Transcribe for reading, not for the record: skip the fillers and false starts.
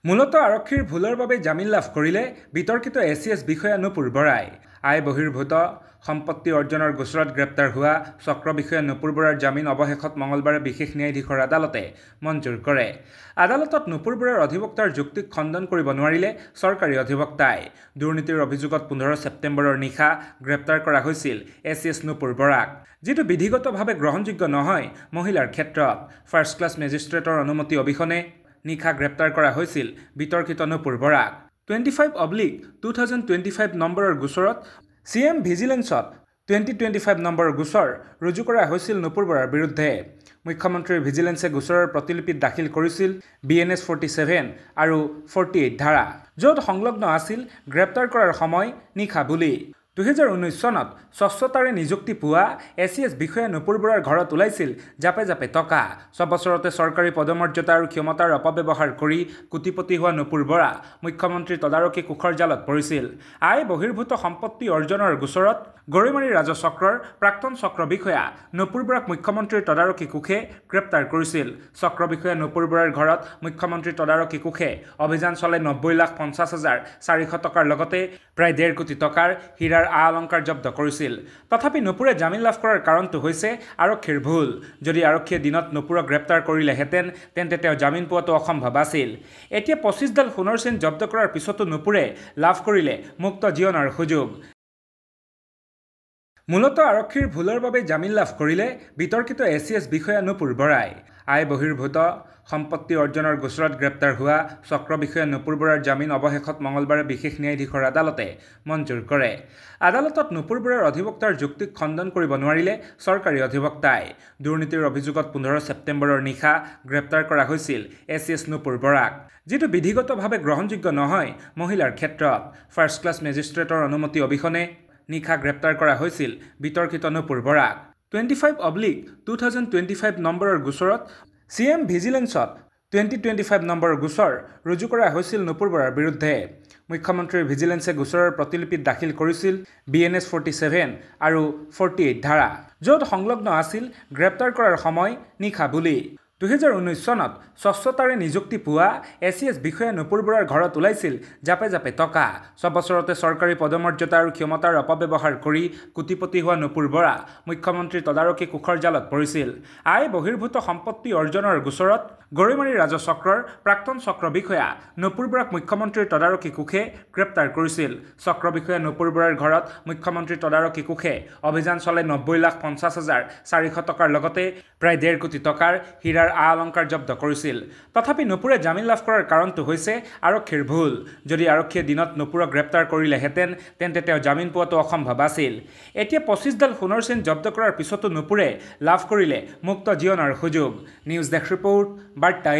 মূলত আৰক্ষীৰ ভুলৰ বাবে জামিন লাভ কৰিলে বিতৰ্কিত এছিএছ বিষয়া নুপুৰ বৰাই। আয় বহিৰ্ভূত সম্পত্তি অৰ্জনৰ গোচৰত গ্ৰেপ্তাৰ হোৱা চক্ৰ বিষয়া নুপুৰ বৰাৰ জামিন অৱশেষত মঙলবাৰে বিশেষ ন্যায়াধীশৰ আদালতে মঞ্জুৰ কৰে। আদালতত নুপুৰ বৰাৰ অধিবক্তাৰ যুক্তিক খণ্ডন কৰিব নোৱাৰিলে চৰকাৰী অধিবক্তাই। দুৰ্নীতিৰ অভিযোগত 15 ছেপ্টেম্বৰৰ নিশা গ্ৰেপ্তাৰ কৰা হৈছিল এছিএছ নুপুৰ বৰাক, যিটো বিধিগতভাৱে গ্ৰহণযোগ্য নহয় মহিলাৰ ক্ষেত্ৰত। ফাৰ্ষ্ট ক্লাছ মেজিষ্ট্ৰেটৰ অনুমতি অবিহনে নিশা গ্ৰেপ্তাৰ কৰা হৈছিল বিতৰ্কিত নুপুৰ বৰাক। 25/2025 নম্বৰৰ গোচৰত CM ভিজিলেন্সত 2025 নম্বৰৰ গোচৰ ৰুজু কৰা হৈছিল নুপুৰ বৰাৰ বিৰুদ্ধে। মুখ্যমন্ত্ৰীৰ ভিজিলেন্সে গোচৰৰ প্ৰতিলিপিত দাখিল কৰিছিল BNS 47 আৰু 48 ধাৰা, য'ত সংলগ্ন আছিল গ্ৰেপ্তাৰ কৰাৰ সময় নিশা বুলি। 2019 চনত স্বচ্ছতাৰে নিযুক্তি পোৱা এছিএছ বিষয়া নুপুৰ বৰাৰ ঘৰত ওলাইছিল জাপে জাপে টকা। 6 বছৰতে চৰকাৰী পদমৰ্যাদা আৰু ক্ষমতাৰ অপব্যৱহাৰ কৰি কোটিপতি হোৱা নুপুৰ বৰা মুখ্যমন্ত্ৰীৰ তদাৰকী কোষৰ জালত পৰিছিল। আয় বহিৰ্ভূত সম্পত্তি অৰ্জনৰ গোচৰত গৰৈমাৰী ৰাজচক্ৰৰ প্ৰাক্তন চক্ৰ বিষয়া নুপুৰ বৰাক মুখ্যমন্ত্ৰীৰ তদাৰকী কোষে গ্ৰেপ্তাৰ কৰিছিল। চক্ৰ বিষয়া নুপুৰ বৰাৰ ঘৰত মুখ্যমন্ত্ৰীৰ তদাৰকী কোষে অভিযান চলাই 90,50,400 টকাৰ লগতে প্ৰায় 1.5 কোটি টকাৰ হীৰাৰ অলংকাৰ জব্দ কৰিছিল। তথাপি নুপুৰে জামিন লাভ কৰাৰ কাৰণটো হৈছে আৰক্ষীৰ ভুল। যদি আৰক্ষীয়ে দিনত নুপুৰক গ্ৰেপ্তাৰ কৰিলেহেঁতেন তেন্তে তেওঁ জামিন পোৱাটো অসম্ভৱ আছিল। এতিয়া 25ডাল সোণৰ চেইন জব্দ কৰাৰ পিছতো নুপুৰে লাভ কৰিলে মুক্ত জীৱনৰ সুযোগ। মূলত আৰক্ষীৰ ভুলৰ বাবে জামিন লাভ কৰিলে বিতৰ্কিত এছিএছ বিষয়া নুপুৰ বৰাই। আয় বহিৰ্ভূত সম্পত্তি অৰ্জনৰ গোচৰত গ্ৰেপ্তাৰ হোৱা চক্ৰ বিষয়া নুপুৰ বৰাৰ জামিন অৱশেষত মঙলবাৰে বিশেষ ন্যায়াধীশৰ আদালতে মঞ্জুৰ কৰে। আদালতত নুপুৰ বৰাৰ অধিবক্তাৰ যুক্তিক খণ্ডন কৰিব নোৱাৰিলে চৰকাৰী অধিবক্তাই। দুৰ্নীতিৰ অভিযোগত 15 ছেপ্টেম্বৰৰ নিশা গ্ৰেপ্তাৰ কৰা হৈছিল এছিএছ নুপুৰ বৰাক, যিটো বিধিগতভাৱে গ্ৰহণযোগ্য নহয় মহিলাৰ ক্ষেত্ৰত। ফাৰ্ষ্ট ক্লাছ মেজিষ্ট্ৰেটৰ অনুমতি অবিহনে নিশা গ্ৰেপ্তাৰ কৰা হৈছিল বিতৰ্কিত নুপুৰ বৰাক। 25/2025 নম্বৰৰ গোচৰত CM ভিজিলেন্সত 2025 নম্বৰৰ গোচৰ ৰুজু কৰা হৈছিল নুপুৰ বৰাৰ বিৰুদ্ধে। মুখ্যমন্ত্ৰীৰ ভিজিলেন্সে গোচৰৰ প্ৰতিলিপিত দাখিল কৰিছিল BNS 47 আৰু 48 ধাৰা, য'ত সংলগ্ন আছিল গ্ৰেপ্তাৰ কৰাৰ সময় নিশা বুলি। 2019 চনত স্বচ্ছতাৰে নিযুক্তি পোৱা এছিএছ বিষয়া নুপুৰ বৰাৰ ঘৰত ওলাইছিল জাপে জাপে টকা। 6 বছৰতে চৰকাৰী পদমৰ্যাদা আৰু ক্ষমতাৰ অপব্যৱহাৰ কৰি কোটিপতি হোৱা নুপুৰ বৰা মুখ্যমন্ত্ৰীৰ তদাৰকী কোষৰ জালত পৰিছিল। আয় বহিৰ্ভূত সম্পত্তি অৰ্জনৰ গোচৰত গৰৈমাৰী ৰাজচক্ৰৰ প্ৰাক্তন চক্ৰ বিষয়া নুপুৰ বৰাক মুখ্যমন্ত্ৰীৰ তদাৰকী কোষে গ্ৰেপ্তাৰ কৰিছিল। চক্ৰ বিষয়া নুপুৰ বৰাৰ ঘৰত মুখ্যমন্ত্ৰীৰ তদাৰকী কোষে অভিযান চলাই 90,50,400 টকাৰ লগতে প্ৰায় 1.5 কোটি টকাৰ হীৰাৰ অলংকাৰ জব্দ কৰিছিল। তথাপি নুপুৰে জামিন লাভ কৰাৰ কাৰণটো হৈছে আৰক্ষীৰ ভুল। যদি আৰক্ষীয়ে দিনত নুপুৰক গ্ৰেপ্তাৰ কৰিলেহেঁতেন তেন্তে তেওঁ জামিন পোৱাটো অসম্ভৱ আছিল। এতিয়া 25ডাল সোণৰ চেইন জব্দ কৰাৰ পিছতো নুপুৰে লাভ কৰিলে মুক্ত জীৱনৰ সুযোগ। নিউজ ডেস্ক ৰিপৰ্ট, বাৰ্তা।